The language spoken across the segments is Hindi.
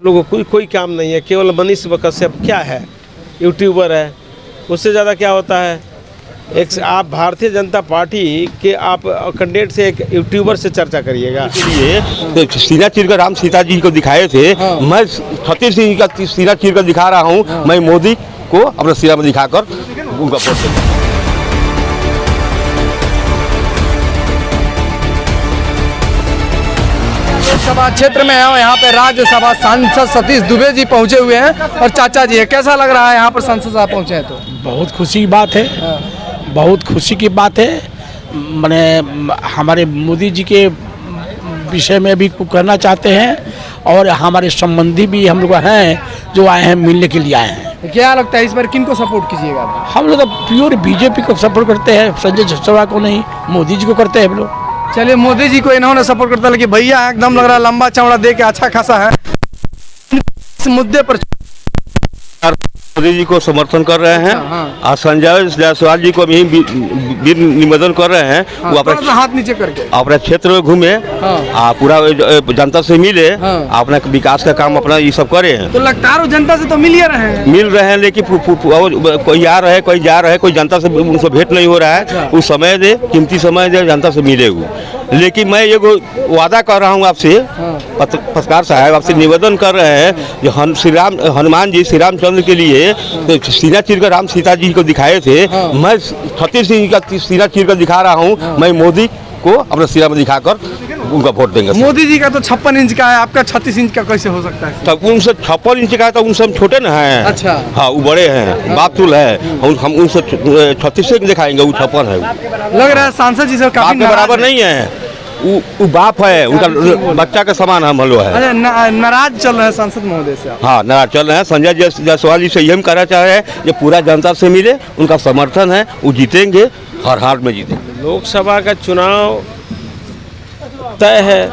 लोगों को कोई काम नहीं है, केवल मनीष कश्यप क्या है, यूट्यूबर है, उससे ज़्यादा क्या होता है। एक आप भारतीय जनता पार्टी के आप कैंडिडेट से एक यूट्यूबर से चर्चा करिएगा। इसलिए सीना चीर कर राम सीता जी को दिखाए थे। मैं छत्तीस सिंह का सीना चीर कर दिखा रहा हूँ। मैं मोदी को अपना सीना में दिखाकर उनका वोट दूंगा। लोकसभा क्षेत्र में है और यहाँ पे राज्यसभा सांसद सतीश दुबे जी पहुँचे हुए हैं और चाचा जी है। कैसा लग रहा है यहाँ पर सांसद साहब पहुँचे हैं तो? बहुत खुशी की बात है, बहुत खुशी की बात है। मैंने हमारे मोदी जी के विषय में भी कुछ कहना चाहते हैं और हमारे संबंधी भी हम लोग हैं जो आए हैं, मिलने के लिए आए हैं। क्या लगता है इस बार किन को सपोर्ट कीजिएगा? हम लोग तो प्योर बीजेपी को सपोर्ट करते हैं, संजय जायसवाल को नहीं, मोदी जी को करते हैं हम लोग। चलिए, मोदी जी को इन्होंने सपोर्ट करता है, लेकिन भैया एकदम लग रहा है लंबा चौड़ा दे के अच्छा खासा है। इस मुद्दे पर मोदी जी को समर्थन कर रहे हैं और संजय जायसवाल जी को भी निवेदन कर रहे हैं। वो अपना हाथ नीचे करके अपने क्षेत्र में घूमे, पूरा जनता से मिले, अपना विकास का काम अपना ये सब करे हैं। तो लगता है जनता से तो मिल रहे हैं, लेकिन कोई आ रहा है, कोई जा रहा है, कोई जनता से उनसे भेंट नहीं हो रहा है। उस समय दे, कीमती समय दे, जनता से मिले वो। लेकिन मैं ये वादा कर रहा हूँ आपसे, पत्रकार साहब आपसे निवेदन कर रहे हैं जो हनुमान जी श्री रामचंद्र के लिए सीना चीर कर राम सीता जी को दिखाए थे। मैं छत्तीस सिंह का सीना चीर कर दिखा रहा हूँ। मैं मोदी को अपना सीना में दिखाकर उनका वोट देंगे। मोदी जी का तो 56 इंच का है, आपका 36 इंच का कैसे हो सकता है? तब उनसे 56 इंच का है तो उनसे हम छोटे ना हैं। अच्छा, हाँ, वो बड़े हैं, बातुल है। हम उनसे 36 इंच दिखाएंगे, वो 56 है। लग रहा है सांसद जी से काफी बराबर नहीं है, वो बाप है, उनका बच्चा के समान हम लोग है। नाराज चल रहे हैं सांसद महोदय से? हाँ, नाराज चल रहे हैं। संजय जायसवाल जी से यही कहना चाह रहे हैं, जो पूरा जनता से मिले, उनका समर्थन है, वो जीतेंगे, हर हार में जीतेंगे। लोकसभा का चुनाव तय है,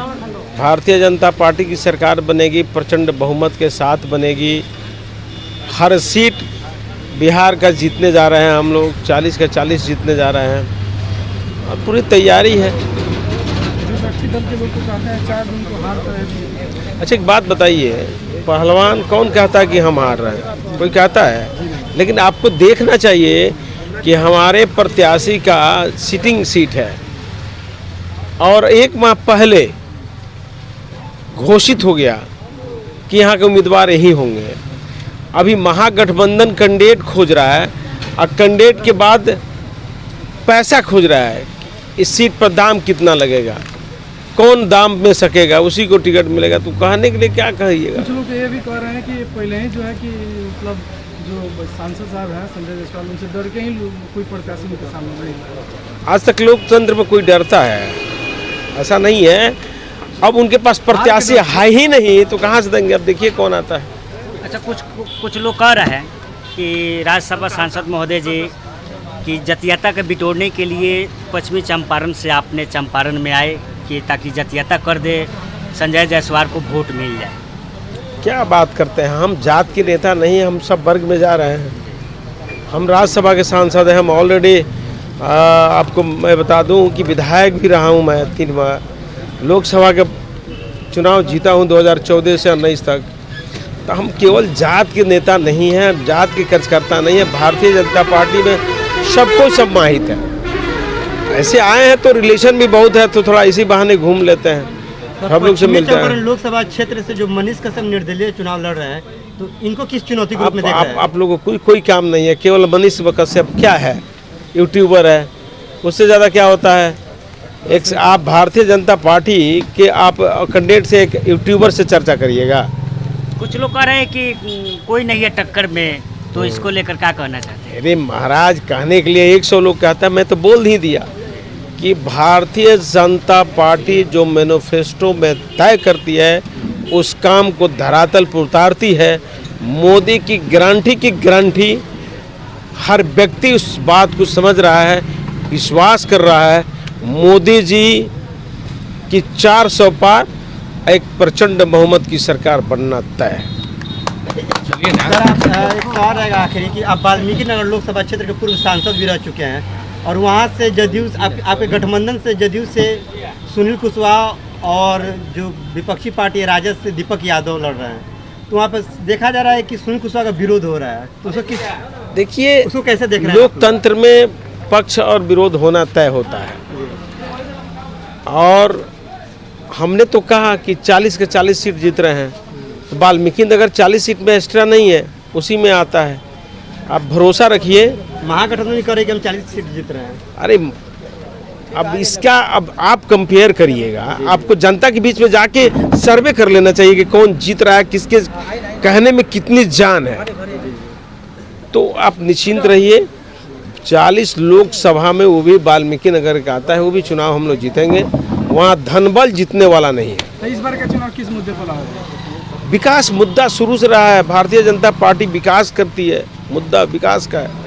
भारतीय जनता पार्टी की सरकार बनेगी, प्रचंड बहुमत के साथ बनेगी। हर सीट बिहार का जीतने जा रहे हैं हम लोग, 40 का 40 जीतने जा रहे हैं और पूरी तैयारी है। अच्छा, एक बात बताइए, पहलवान कौन कहता है कि हम हार रहे हैं? कोई कहता है? लेकिन आपको देखना चाहिए कि हमारे प्रत्याशी का सिटिंग सीट है और 1 माह पहले घोषित हो गया कि यहाँ के उम्मीदवार यही होंगे। अभी महागठबंधन कैंडिडेट खोज रहा है और कैंडिडेट के बाद पैसा खोज रहा है, इस सीट पर दाम कितना लगेगा, कौन दाम में सकेगा, उसी को टिकट मिलेगा। तो कहने के लिए क्या कहिएगा? कुछ लोग ये भी कह रहे हैं कि पहले ही जो है कि मतलब जो सांसद साहब हैं संजय जायसवाल, उनसे डर के ही कोई प्रत्याशी उनके सामने नहीं। आज तक लोकतंत्र में कोई डरता है? ऐसा नहीं है। अब उनके पास प्रत्याशी है ही नहीं तो कहाँ से देंगे? अब देखिए कौन आता है। अच्छा, कुछ लोग कह रहे हैं कि राज्यसभा सांसद महोदय जी की जातीयता के बिटोरने के लिए पश्चिमी चंपारण से आपने चंपारण में आए कि ताकि जातीयता कर दे, संजय जायसवाल को वोट मिल जाए। क्या बात करते हैं? हम जात के नेता नहीं, हम सब वर्ग में जा रहे हैं। हम राज्यसभा के सांसद हैं। हम ऑलरेडी आपको मैं बता दूं कि विधायक भी रहा हूं मैं 3 बार। लोकसभा के चुनाव जीता हूं 2014 से 19 तक। तो हम केवल जात के नेता नहीं हैं, जात के कार्यकर्ता नहीं है। भारतीय जनता पार्टी में सबको सम्मानित है। ऐसे आए हैं तो रिलेशन भी बहुत है, तो थोड़ा इसी बहाने घूम लेते हैं, सब लोग से मिलते हैं। लोकसभा क्षेत्र से जो मनीष कश्यप निर्दलीय चुनाव लड़ रहे हैं, तो इनको किस चुनौती के रूप में देख रहे हैं? आप लोगों को कोई काम नहीं है, केवल मनीष कश्यप क्या है, यूट्यूबर है, उससे ज़्यादा क्या होता है। एक आप भारतीय जनता पार्टी के आप कैंडिडेट से एक यूट्यूबर से चर्चा करिएगा। कुछ लोग कह रहे हैं कि कोई नहीं है टक्कर में, तो इसको लेकर क्या कहना चाहते हैं? अरे महाराज, कहने के लिए 100 लोग कहता है। मैं तो बोल ही दिया कि भारतीय जनता पार्टी जो मैनिफेस्टो में तय करती है उस काम को धरातल पर उतारती है। मोदी की गारंटी हर व्यक्ति उस बात को समझ रहा है, विश्वास कर रहा है। मोदी जी की 400 पार एक प्रचंड बहुमत की सरकार बनना तय है। सर, आप एक सवाल रहेगा आखिरी कि आप वाल्मीकि नगर लोकसभा क्षेत्र के पूर्व सांसद भी रह चुके हैं और वहाँ से जदयू आपके गठबंधन से जदयू से सुनील कुशवाहा और जो विपक्षी पार्टी राजद से दीपक यादव लड़ रहे हैं, तो वहाँ पर देखा जा रहा है कि सुनील कुशवाहा का विरोध हो रहा है, तो उसको किस देखिए, उसको कैसे देख रहे हैं? लोकतंत्र में पक्ष और विरोध होना तय होता है, और हमने तो कहा कि 40 के 40 सीट जीत रहे हैं, तो वाल्मीकि नगर 40 सीट में एक्स्ट्रा नहीं है, उसी में आता है। आप भरोसा रखिए। महागठबंधन करेगी, हम 40 सीट जीत रहे हैं। अरे अब इसका अब आप कंपेयर करिएगा, आपको जनता के बीच में जाके सर्वे कर लेना चाहिए कि कौन जीत रहा है, किसके कहने में कितनी जान है। तो आप निश्चिंत रहिए, 40 लोकसभा में वो भी वाल्मीकि नगर का आता है, वो भी चुनाव हम लोग जीतेंगे। वहाँ धनबल जीतने वाला नहीं है। तो इस बार का चुनाव किस मुद्दे पर होगा? विकास मुद्दा शुरू से रहा है। भारतीय जनता पार्टी विकास करती है, मुद्दा विकास का है।